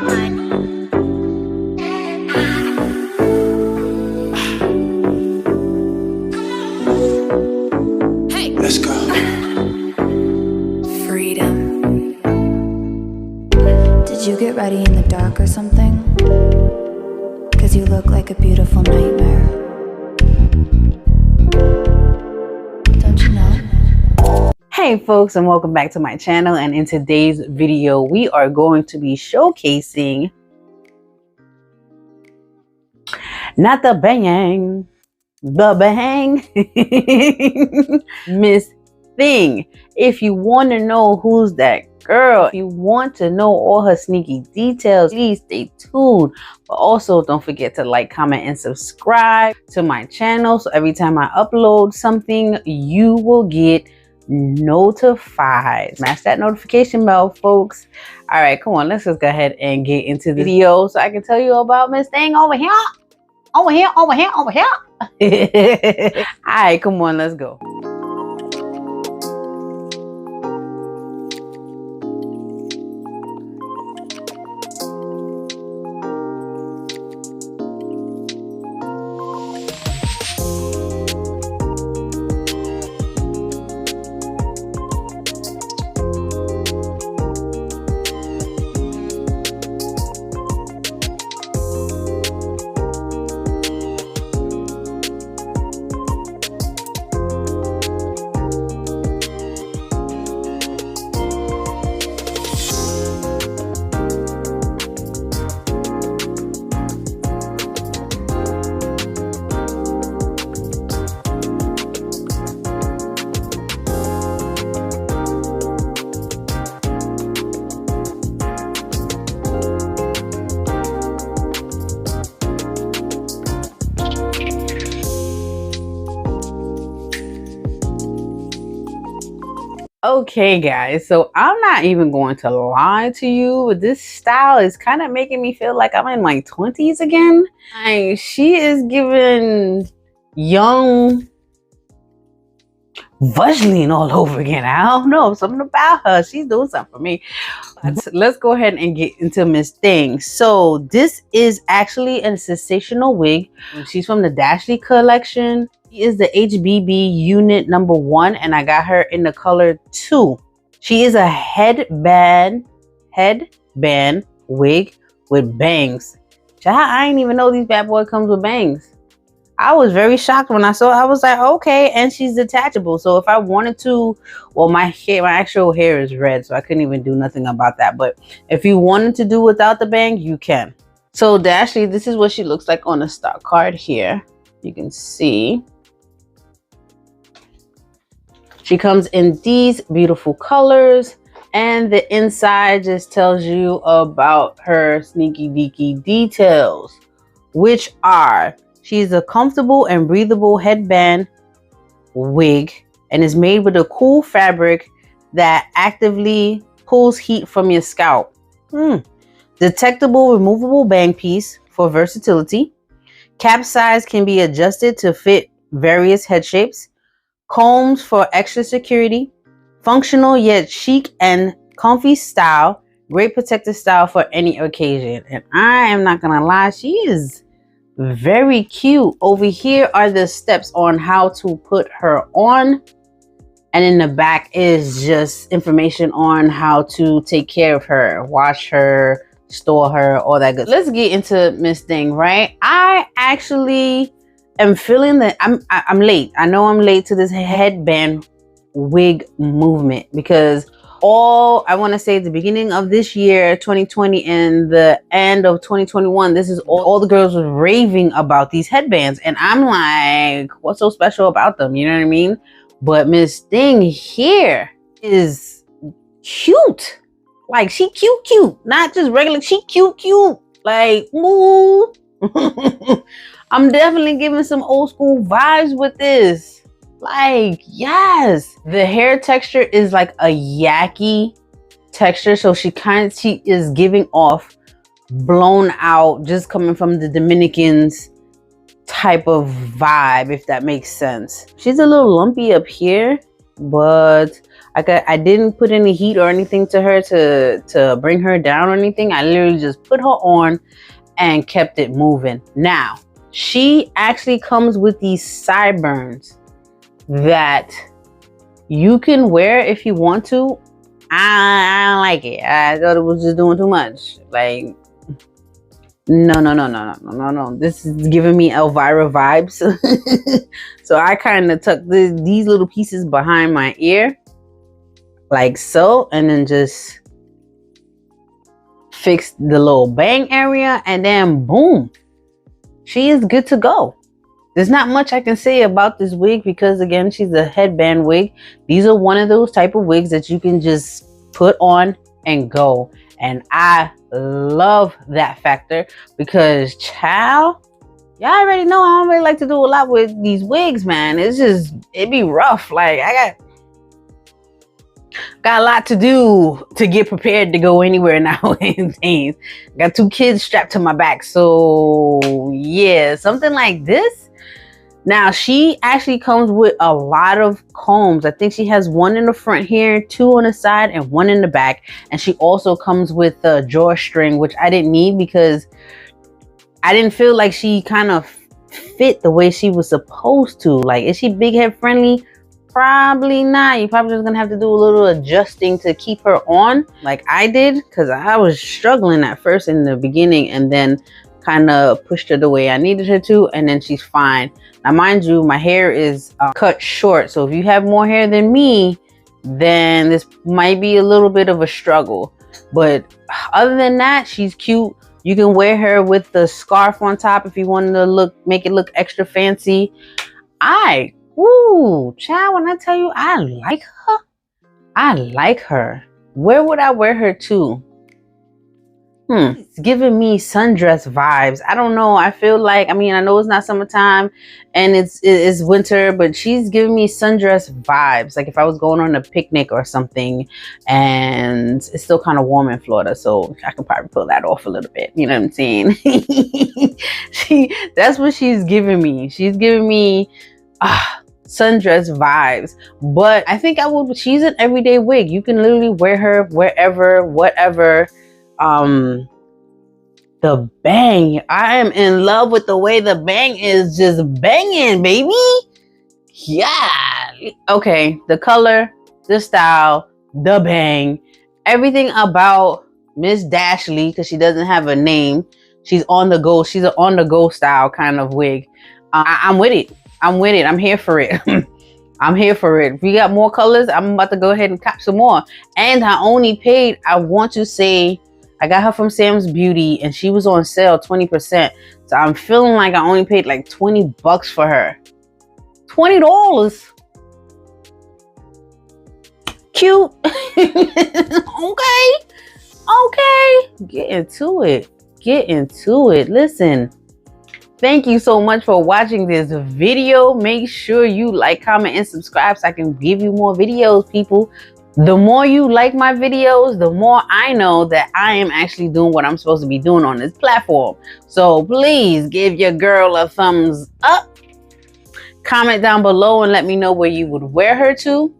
Let's go. Freedom. Did you get ready in the dark or something? 'Cause you look like a beautiful nightmare. Don't you know? Hey folks, and welcome back to my channel. And in today's video we are going to be showcasing not the bang, the bang Miss Thing. If you want to know who's that girl, if you want to know all her sneaky details, please stay tuned. But also don't forget to like, comment, and subscribe to my channel, so every time I upload something you will get notified. Smash that notification bell, folks. All right, come on, let's just go ahead and get into the video so I can tell you about Miss Thing over here. Over here. All right, come on, let's go. Okay guys, so I'm not even going to lie to you, but this style is kind of making me feel like I'm in my 20s again. She is giving young Vageline all over again. I don't know, something about her, she's doing something for me. Let's go ahead and get into Miss Thing. So this is actually a sensational wig. She's from the Dashly Collection. She is the HBB Unit #1, and I got her in the color 2. She is a headband wig with bangs. Child, I didn't even know these bad boy comes with bangs. I was very shocked when I saw it. I was like, okay, and she's detachable. So if I wanted to, well, my actual hair is red, so I couldn't even do nothing about that. But if you wanted to do without the bang, you can. So Dashly, this is what she looks like on the stock card here. You can see. She comes in these beautiful colors, and the inside just tells you about her sneaky deaky details, which are she's a comfortable and breathable headband wig and is made with a cool fabric that actively pulls heat from your scalp. Detectable removable bang piece for versatility. Cap size can be adjusted to fit various head shapes. Combs for extra security. Functional yet chic and comfy style. Great protective style for any occasion. And I am not gonna lie, she is very cute. Over here are the steps on how to put her on. And in the back is just information on how to take care of her, wash her, store her, all that good. Let's get into Miss Thing, right? I actually am feeling that I'm late. I know I'm late to this headband wig movement, because I want to say at the beginning of this year 2020 and the end of 2021, this is all the girls were raving about these headbands, and I'm like, what's so special about them? You know what I mean? But Miss Thing here is cute. Like, she cute, not just regular. She cute, like, ooh. I'm definitely giving some old school vibes with this. Like, yes. The hair texture is like a yaki texture, so she is giving off blown out, just coming from the Dominicans type of vibe, if that makes sense. She's a little lumpy up here, but I didn't put any heat or anything to her to bring her down or anything. I literally just put her on and kept it moving. Now, she actually comes with these sideburns that you can wear if you want to. I don't like it. I thought it was just doing too much. Like, no. This is giving me Elvira vibes. So I kind of tuck these little pieces behind my ear, like so, and then just fix the little bang area, and then boom, she is good to go. There's not much I can say about this wig because, again, she's a headband wig. These are one of those type of wigs that you can just put on and go. And I love that factor because, child, y'all already know I don't really like to do a lot with these wigs, man. It'd be rough. Like, I got a lot to do to get prepared to go anywhere nowadays. Got 2 kids strapped to my back. So, yeah, something like this. Now, she actually comes with a lot of combs. I think she has 1 in the front here, 2 on the side, and 1 in the back. And she also comes with a drawstring, which I didn't need because I didn't feel like she kind of fit the way she was supposed to. Like, is she big head friendly? Probably not. You're probably just gonna have to do a little adjusting to keep her on, like I did, because I was struggling at first in the beginning, and then kind of pushed her the way I needed her to, and then she's fine. Now, mind you, my hair is cut short, so if you have more hair than me, then this might be a little bit of a struggle. But other than that, she's cute. You can wear her with the scarf on top if you wanted to make it look extra fancy. Ooh, child, when I tell you I like her, I like her. Where would I wear her to? It's giving me sundress vibes. I don't know. I feel like, I mean, I know it's not summertime and it's winter, but she's giving me sundress vibes. Like if I was going on a picnic or something, and it's still kind of warm in Florida, so I can probably pull that off a little bit. You know what I'm saying? That's what she's giving me. She's giving me sundress vibes. But I think she's an everyday wig. You can literally wear her wherever, whatever. The bang, I am in love with the way the bang is just banging, baby. Yeah. Okay, the color, the style, the bang, everything about Miss Dashly, because she doesn't have a name. She's on the go. She's an on the go style kind of wig. I'm with it. I'm here for it. I'm here for it. If we got more colors, I'm about to go ahead and cop some more. And I only paid, I want to say, I got her from Sam's Beauty and she was on sale 20%. So I'm feeling like I only paid like $20 for her. $20. Cute. Okay. Get into it. Listen. Thank you so much for watching this video. Make sure you like, comment, and subscribe so I can give you more videos, people. The more you like my videos, the more I know that I am actually doing what I'm supposed to be doing on this platform. So please give your girl a thumbs up. Comment down below and let me know where you would wear her to.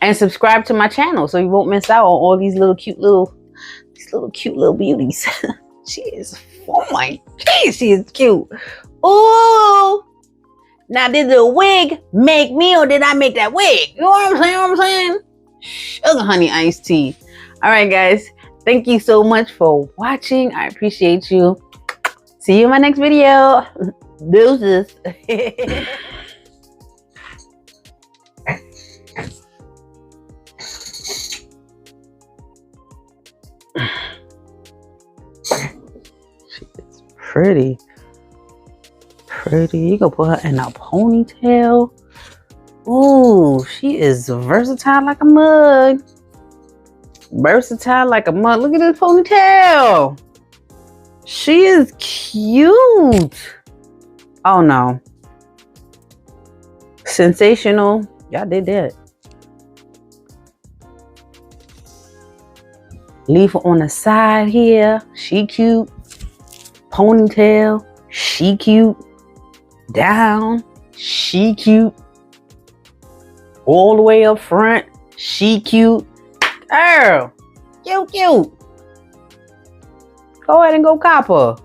And subscribe to my channel so you won't miss out on all these cute little beauties. She is, oh my God, she is cute. Ooh. Now, did the wig make me or did I make that wig? You know what I'm saying? Sugar honey iced tea. All right, guys. Thank you so much for watching. I appreciate you. See you in my next video. Deuces. She's pretty. You can put her in a ponytail. Ooh, she is versatile like a mug. Look at this ponytail. She is cute. Oh no. Sensational. Y'all did that. Leave her on the side here. She cute. Ponytail. She cute. Down. She cute. all the way up front. She cute. Girl, cute. Go ahead and go cop her.